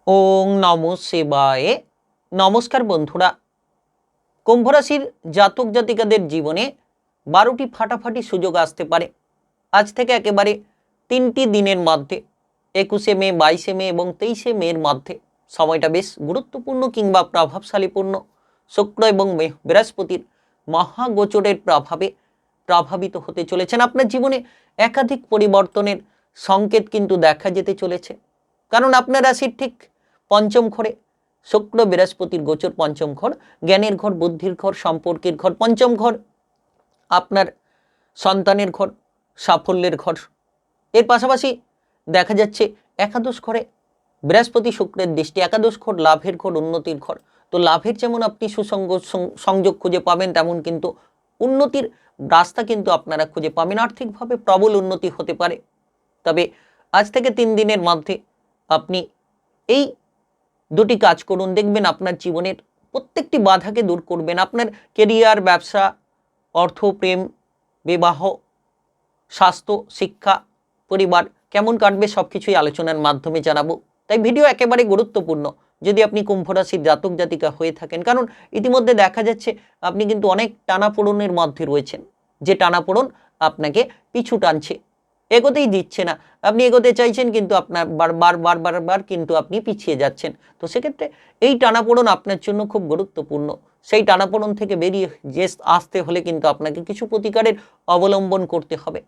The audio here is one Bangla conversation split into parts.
ওং নমো শিবায়। নমস্কার বন্ধুরা, কুম্ভ রাশির জাতক জাতিকাদের জীবনে 12টি ফাটাফাটি সুযোগ আসতে পারে। আজ থেকে একেবারে 3টি দিনের মধ্যে 21শে মে, 22শে মে এবং 23শে মের মধ্যে সময়টা বেশ গুরুত্বপূর্ণ কিংবা প্রভাবশালীপূর্ণ। শুক্র এবং বৃহস্পতির মহাগোচরের প্রভাবে প্রভাবিত হতে চলেছেন। আপনার জীবনে একাধিক পরিবর্তনের সংকেত কিন্তু দেখা যেতে চলেছে, কারণ আপনার রাশির ঠিক পঞ্চম ঘরে শুক্র বৃহস্পতির গোচর। পঞ্চম ঘর জ্ঞানের ঘর, বুদ্ধির ঘর, সম্পর্কের ঘর। পঞ্চম ঘর আপনার সন্তানের ঘর, সাফল্যের ঘর। এর পাশাপাশি দেখা যাচ্ছে একাদশ ঘরে বৃহস্পতি শুক্রের দৃষ্টি। একাদশ ঘর লাভের ঘর, উন্নতির ঘর। তো লাভের যেমন আপনি সংযোগ খুঁজে পাবেন, তেমন কিন্তু উন্নতির রাস্তা কিন্তু আপনারা খুঁজে পাবেন। আর্থিকভাবে প্রবল উন্নতি হতে পারে। তবে আজ থেকে 3 দিনের মধ্যে আপনি এই দুটি কাজ করুন, দেখবেন আপনার জীবনের প্রত্যেকটি বাধাকে দূর করবেন। আপনার কেরিয়ার, ব্যবসা, অর্থ, প্রেম, বিবাহ, স্বাস্থ্য, শিক্ষা, পরিবার কেমন কাটবে সবকিছুই আলোচনার মাধ্যমে জানাবো। তাই ভিডিও একেবারে গুরুত্বপূর্ণ যদি আপনি কুম্ভ রাশির জাতক জাতিকা হয়ে থাকেন, কারণ ইতিমধ্যে দেখা যাচ্ছে আপনি কিন্তু অনেক টানাপোড়েনের মধ্যে রয়েছেন, যে টানাপোড়েন আপনাকে পিছু টানছে, এগোতেই দিচ্ছে না। আপনি এগোতে চাইছেন কিন্তু আপনার বারবার কিন্তু আপনি পিছিয়ে যাচ্ছেন। তো সেক্ষেত্রে এই টানাপোড়েন আপনার জন্য খুব গুরুত্বপূর্ণ। সেই টানাপোড়েন থেকে বেরিয়ে আসতে হলে কিন্তু আপনাকে কিছু প্রতিকারের অবলম্বন করতে হবে।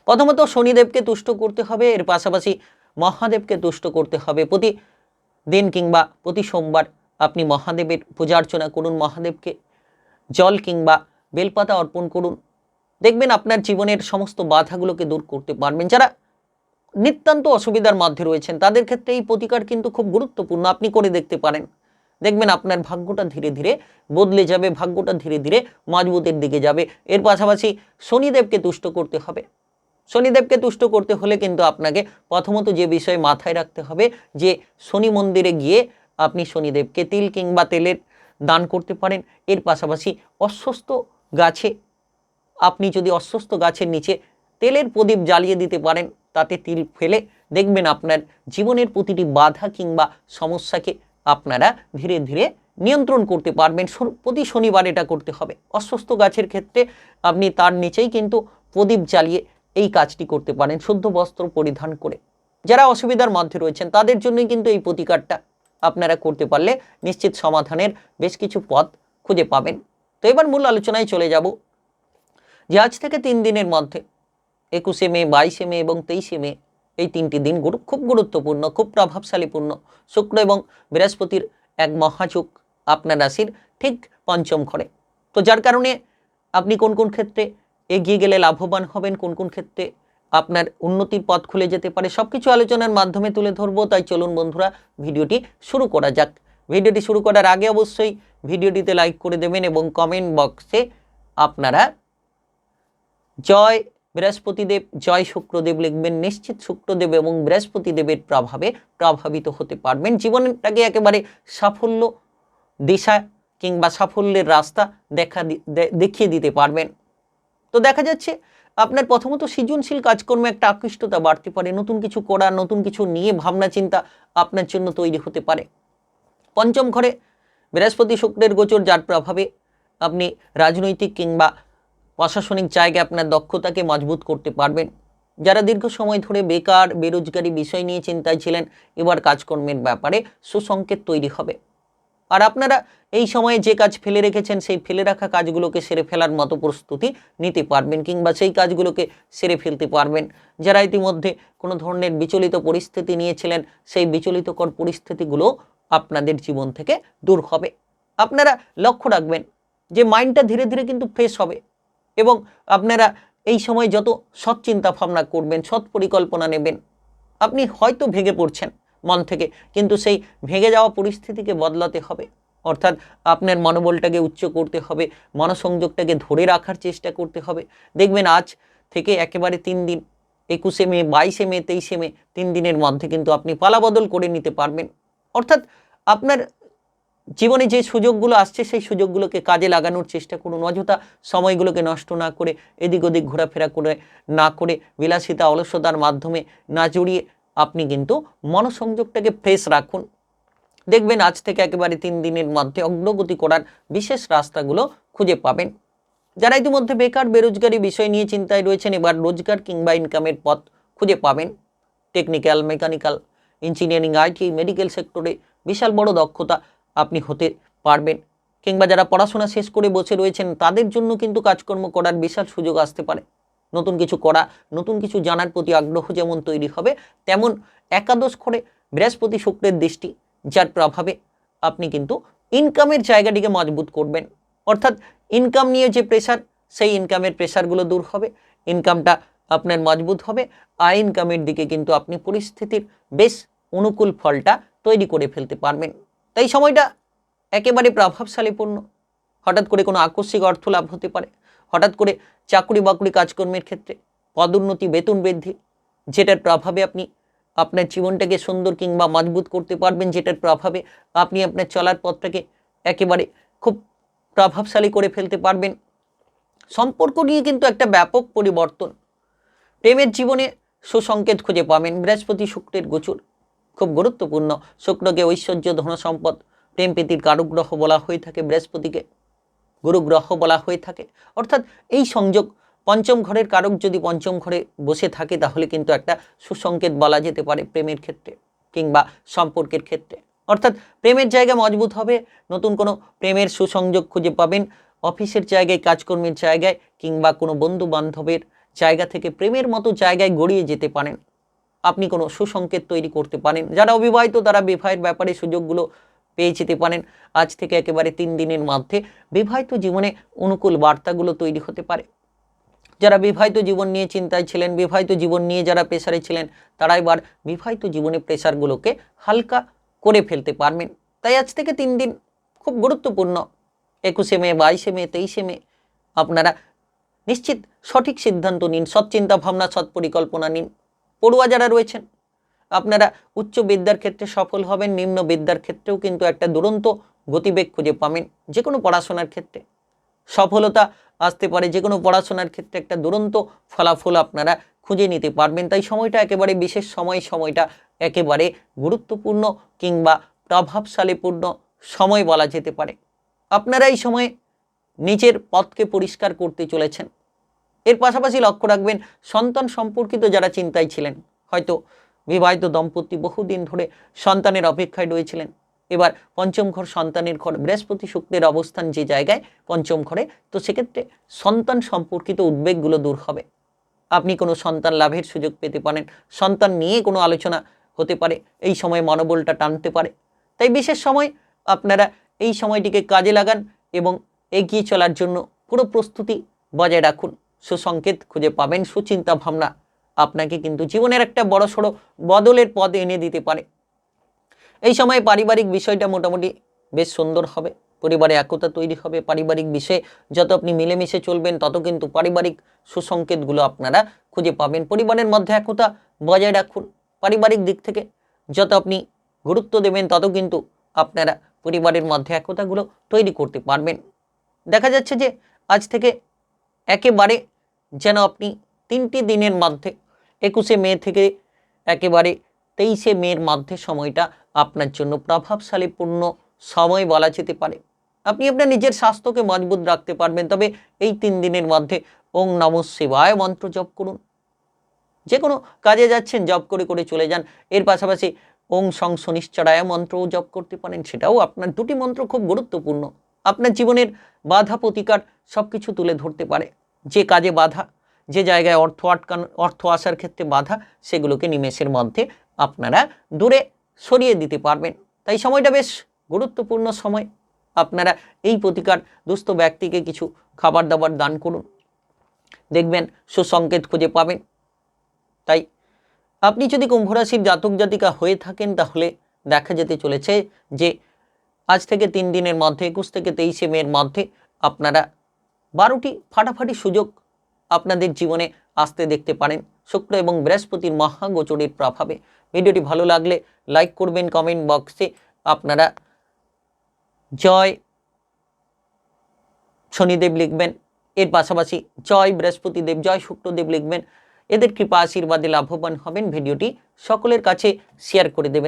প্রথমত শনিদেবকে তুষ্ট করতে হবে, এর পাশাপাশি মহাদেবকে তুষ্ট করতে হবে। প্রতিদিন কিংবা প্রতি সোমবার আপনি মহাদেবের পূজা অর্চনা করুন, মহাদেবকে জল কিংবা বেলপাতা অর্পণ করুন। দেখবেন আপনার জীবনের সমস্ত বাধাগুলোকে দূর করতে পারবেন। যারা নিতান্ত অসুবিধার মধ্যে রয়েছেন তাদের ক্ষেত্রে এই প্রতিকার কিন্তু খুব গুরুত্বপূর্ণ, আপনি করে দেখতে পারেন। দেখবেন আপনার ভাগ্যটা ধীরে ধীরে বদলে যাবে, ভাগ্যটা ধীরে ধীরে মজবুতের দিকে যাবে। এর পাশাপাশি শনিদেবকে তুষ্ট করতে হবে। শনিদেবকে তুষ্ট করতে হলে কিন্তু আপনাকে প্রথমত যে বিষয় মাথায় রাখতে হবে, যে শনি মন্দিরে গিয়ে আপনি শনিদেবকে তিল কিংবা তেলের দান করতে পারেন। এর পাশাপাশি অশ্বত্থ গাছে আপনি যদি অশ্বত্থ গাছের নিচে তেলের প্রদীপ জ্বালিয়ে দিতে পারেন, তাতে তিল ফেলে, দেখবেন আপনার জীবনের প্রতিটি বাধা কিংবা সমস্যাকে আপনারা ধীরে ধীরে নিয়ন্ত্রণ করতে পারবেন। প্রতি শনিবার এটা করতে হবে। অশ্বত্থ গাছের ক্ষেত্রে আপনি তার নিচেই কিন্তু প্রদীপ জ্বালিয়ে এই কাজটি করতে পারেন, শুদ্ধ বস্ত্র পরিধান করে। যারা অসুবিধার মধ্যে রয়েছেন তাদের জন্যই কিন্তু এই প্রতিকারটা আপনারা করতে পারলে নিশ্চিত সমাধানের বেশ কিছু পথ খুঁজে পাবেন। তো এবার মূল আলোচনায় চলে যাব, যে আজ থেকে 3 দিনের মধ্যে 21শে মে, 22শে মে এবং 23শে মে এই 3টি দিন খুব গুরুত্বপূর্ণ, খুব প্রভাবশালীপূর্ণ। শুক্র এবং বৃহস্পতির এক মহাযোগ আপনার রাশির ঠিক পঞ্চম ঘরে। তো যার কারণে আপনি কোন কোন ক্ষেত্রে এগিয়ে গেলে লাভবান হবেন, কোন কোন ক্ষেত্রে আপনার উন্নতির পথ খুলে যেতে পারে, সবকিছু আলোচনার মাধ্যমে তুলে ধরবো। তাই চলুন বন্ধুরা ভিডিওটি শুরু করা যাক। ভিডিওটি শুরু করার আগে অবশ্যই ভিডিওটিতে লাইক করে দেবেন এবং কমেন্ট বক্সে আপনারা জয় বৃহস্পতিদেব, জয় শুক্রদেব লিখবেন। নিশ্চিত শুক্রদেব এবং বৃহস্পতিদেবের প্রভাবে প্রভাবিত হতে পারবেন। জীবনটাকে একেবারে সাফল্য দিশা কিংবা সাফল্যের রাস্তা দেখিয়ে দিতে পারবেন। তো দেখা যাচ্ছে আপনার প্রথমত সৃজনশীল কাজকর্মে একটা আকৃষ্টতা বাড়তে পারে। নতুন কিছু করার, নতুন কিছু নিয়ে ভাবনা চিন্তা আপনার জন্য তৈরি হতে পারে। পঞ্চম ঘরে বৃহস্পতি শুক্রের গোচর, যার প্রভাবে আপনি রাজনৈতিক কিংবা প্রশাসনিক জায়গায় আপনার দক্ষতাকে মজবুত করতে পারবেন। যারা দীর্ঘ সময় ধরে বেকার, বেরোজগারি বিষয় নিয়ে চিন্তায় ছিলেন, এবার কাজকর্মের ব্যাপারে সুসংকেত তৈরি হবে। আর আপনারা এই সময়ে যে কাজ ফেলে রেখেছেন, সেই ফেলে রাখা কাজগুলোকে সেরে ফেলার মতো প্রস্তুতি নিতে পারবেন কিংবা সেই কাজগুলোকে সেরে ফেলতে পারবেন। যারা ইতিমধ্যে কোনো ধরনের বিচলিত পরিস্থিতি নিয়েছিলেন, সেই বিচলিতকর পরিস্থিতিগুলো আপনাদের জীবন থেকে দূর হবে। আপনারা লক্ষ্য রাখবেন যে মাইন্ডটা ধীরে ধীরে কিন্তু ফ্রেশ হবে এবং আপনারা এই সময় যত সৎ চিন্তা ভাবনা করবেন, সৎ পরিকল্পনা নেবেন। আপনি হয়তো ভেঙে পড়ছেন মন থেকে, কিন্তু সেই ভেঙে যাওয়া পরিস্থিতিকে বদলাতে হবে। অর্থাৎ আপনার মনোবলটাকে উচ্চ করতে হবে, মনোসংযোগটাকে ধরে রাখার চেষ্টা করতে হবে। দেখবেন আজ থেকে একেবারে 3 দিন 21শে মে, 22শে মে, 23শে মে 3 দিনের মধ্যে কিন্তু আপনি পালাবদল করে নিতে পারবেন। অর্থাৎ আপনার জীবনে যে সুযোগগুলো আসছে সেই সুযোগগুলোকে কাজে লাগানোর চেষ্টা করুন। অযথা সময়গুলোকে নষ্ট না করে, এদিক ওদিক ঘোরাফেরা করে না করে, বিলাসিতা অলসতার মাধ্যমে না জড়িয়ে আপনি কিন্তু মনোসংযোগটাকে ফ্রেশ রাখুন। দেখবেন আজ থেকে একেবারে 3 দিনের মধ্যে অগ্রগতি করার বিশেষ রাস্তাগুলো খুঁজে পাবেন। যারা ইতিমধ্যে বেকার বেরোজগারি বিষয় নিয়ে চিন্তায় রয়েছেন, এবার রোজগার কিংবা ইনকামের পথ খুঁজে পাবেন। Technical, mechanical, engineering, IT, medical সেক্টরে বিশাল বড় দক্ষতা আপনি হতে পারবেন। কিংবা যারা পড়াশোনা শেষ করে বসে রয়েছেন তাদের জন্য কিন্তু কাজকর্ম করার বিশাল সুযোগ আসতে পারে। নতুন কিছু করা, নতুন কিছু জানার প্রতি আগ্রহ যেমন তৈরি হবে, তেমন একাদশ ঘরে বৃহস্পতি শুক্রের দৃষ্টি, যার প্রভাবে আপনি কিন্তু ইনকামের জায়গাটিকে মজবুত করবেন। অর্থাৎ ইনকাম নিয়ে যে প্রেশার, সেই ইনকামের প্রেশারগুলো দূর হবে, ইনকামটা আপনার মজবুত হবে। আর ইনকামের দিকে কিন্তু আপনি পরিস্থিতির বেশ অনুকূল ফলটা তৈরি করে ফেলতে পারবেন। তাই সময়টা একেবারে প্রভাবশালীপূর্ণ। হঠাৎ করে কোনো আকস্মিক অর্থ লাভ হতে পারে, হঠাৎ করে চাকরি বাকরি কাজকর্মের ক্ষেত্রে পদোন্নতি, বেতন বৃদ্ধি, যেটার প্রভাবে আপনি আপনার জীবনটাকে সুন্দর কিংবা মজবুত করতে পারবেন, যেটার প্রভাবে আপনি আপনার চলার পথটাকে একেবারে খুব প্রভাবশালী করে ফেলতে পারবেন। সম্পর্ক নিয়ে কিন্তু একটা ব্যাপক পরিবর্তন, প্রেমের জীবনে সুসংকেত খুঁজে পাবেন। বৃহস্পতি শুক্রের গোচর খুব গুরুত্বপূর্ণ। শুক্রকে ঐশ্বর্য, ধন সম্পদ, প্রেম প্রীতির কারুগ্রহ বলা হয়ে থাকে, বৃহস্পতিকে গুরুগ্রহ বলা হয়ে থাকে। অর্থাৎ এই সংযোগ, পঞ্চম ঘরের কারক যদি পঞ্চম ঘরে বসে থাকে তাহলে কিন্তু একটা সুসংকেত বলা যেতে পারে প্রেমের ক্ষেত্রে কিংবা সম্পর্কের ক্ষেত্রে। অর্থাৎ প্রেমের জায়গা মজবুত হবে, নতুন কোনো প্রেমের সুসংযোগ খুঁজে পাবেন। অফিসের জায়গায়, কাজকর্মের জায়গায় কিংবা কোনো বন্ধু বান্ধবের জায়গা থেকে প্রেমের মতো জায়গায় গড়িয়ে যেতে পারেন। আপনি কোনো সুসংকেত তৈরি করতে পারেন। যারা অবিবাহিত তারা বিবাহের ব্যাপারে সুযোগগুলো পেয়ে যেতে পারেন। আজ থেকে একেবারে 3 দিনের মধ্যে বিবাহিত জীবনে অনুকূল বার্তাগুলো তৈরি হতে পারে। যারা বিবাহিত জীবন নিয়ে চিন্তায় ছিলেন, বিবাহিত জীবন নিয়ে যারা প্রেসারে ছিলেন, তারা এবার বিবাহিত জীবনে প্রেসারগুলোকে হালকা করে ফেলতে পারবেন। তাই আজ থেকে 3 দিন খুব গুরুত্বপূর্ণ। 21শে মে, 22শে মে, 23শে মে আপনারা নিশ্চিত সঠিক সিদ্ধান্ত নিন, সৎ চিন্তা ভাবনা, সৎ পরিকল্পনা নিন। পড়ুয়া যারা রয়েছেন আপনারা উচ্চ বিদ্যার ক্ষেত্রে সফল হবেন, নিম্ন বিদ্যার ক্ষেত্রেও কিন্তু একটা দুরন্ত গতিবেগ খুঁজে পাবেন। যে কোনো পড়াশোনার ক্ষেত্রে সফলতা আসতে পারে, যে কোনো পড়াশোনার ক্ষেত্রে একটা দুরন্ত ফলাফল আপনারা খুঁজে নিতে পারবেন। তাই সময়টা একেবারে বিশেষ সময়, সময়টা একেবারে গুরুত্বপূর্ণ কিংবা প্রভাবশালীপূর্ণ সময় বলা যেতে পারে। আপনারা এই সময়ে নিজের পথকে পরিষ্কার করতে চলেছেন। এর পাশাপাশি লক্ষ্য রাখবেন সন্তান সম্পর্কিত যারা চিন্তায় ছিলেন, হয়তো বিবাহিত দম্পতি বহুদিন ধরে সন্তানের অপেক্ষায় রয়েছিলেন, এবার পঞ্চম ঘর সন্তানের ঘর, বৃহস্পতি শুক্রের অবস্থান যে জায়গায় পঞ্চম ঘরে, তো সেক্ষেত্রে সন্তান সম্পর্কিত উদ্বেগগুলো দূর হবে। আপনি কোনো সন্তান লাভের সুযোগ পেতে পারেন, সন্তান নিয়ে কোনো আলোচনা হতে পারে, এই সময় মনোবলটা টানতে পারে। তাই বিশেষ সময় আপনারা এই সময়টিকে কাজে লাগান এবং এগিয়ে চলার জন্য পুরো প্রস্তুতি বজায় রাখুন। সুসংকেত খুঁজে পাবেন, সুচিন্তা ভাবনা আপনাকে কিন্তু জীবনের একটা বড়সড় বদলের পথ এনে দিতে পারে। এই সময় পারিবারিক বিষয়টা মোটামুটি বেশ সুন্দর হবে, পরিবারে একতা তৈরি হবে। পারিবারিক বিষয়ে যত আপনি মিলেমিশে চলবেন তত কিন্তু পারিবারিক সুসংকেতগুলো আপনারা খুঁজে পাবেন। পরিবারের মধ্যে একতা বজায় রাখুন। পারিবারিক দিক থেকে যত আপনি গুরুত্ব দেবেন তত কিন্তু আপনারা পরিবারের মধ্যে একতাগুলো তৈরি করতে পারবেন। দেখা যাচ্ছে যে আজ থেকে একেবারে যেন আপনি 3টি দিনের মধ্যে 21শে মে থেকে একেবারে 23শে মের মধ্যে সময়টা আপনার জন্য প্রভাবশালীপূর্ণ সময় বলা যেতে পারে। আপনি আপনার নিজের স্বাস্থ্যকে মজবুত রাখতে পারবেন। তবে এই 3 দিনের মধ্যে ওং নমঃ শিবায় মন্ত্র জপ করুন। যে কোনো কাজে যাচ্ছেন জপ করে করে চলে যান। এর পাশাপাশি ওং সং শনিশ্চরায় মন্ত্রও জপ করতে পারেন, সেটাও আপনার। 2টি মন্ত্র খুব গুরুত্বপূর্ণ, আপনার জীবনের বাধা প্রতিকার সব কিছু তুলে ধরতে পারে। যে কাজে বাধা, যে জায়গায় অর্থ আসার ক্ষেত্রে বাধা, সেগুলোকে নিমেষের মধ্যে আপনারা দূরে সরিয়ে দিতে পারবেন। তাই সময়টা বেশ গুরুত্বপূর্ণ সময়। আপনারা এই প্রতিকার, দুস্থ ব্যক্তিকে কিছু খাবার দাবার দান করুন, দেখবেন সুসংকেত খুঁজে পাবেন। তাই আপনি যদি কুম্ভ রাশির জাতক জাতিকা হয়ে থাকেন তাহলে দেখা যেতে চলেছে যে আজ থেকে 3 দিনের মধ্যে 21 থেকে 23শে মের মধ্যে আপনারা 12টি ফাটাফাটি সুযোগ আপনাদের জীবনে আসতে দেখতে পারেন শুক্র এবং বৃহস্পতির মহাগোচরের প্রভাবে। ভিডিওটি ভালো লাগলে লাইক করবেন, কমেন্ট বক্সে আপনারা জয় শনিদেব লিখবেন, এর পাশাপাশি জয় বৃহস্পতিদেব, জয় শুক্রদেব লিখবেন। এদের কৃপা আশীর্বাদে লাভবান হবেন। ভিডিওটি সকলের কাছে শেয়ার করে দেবেন।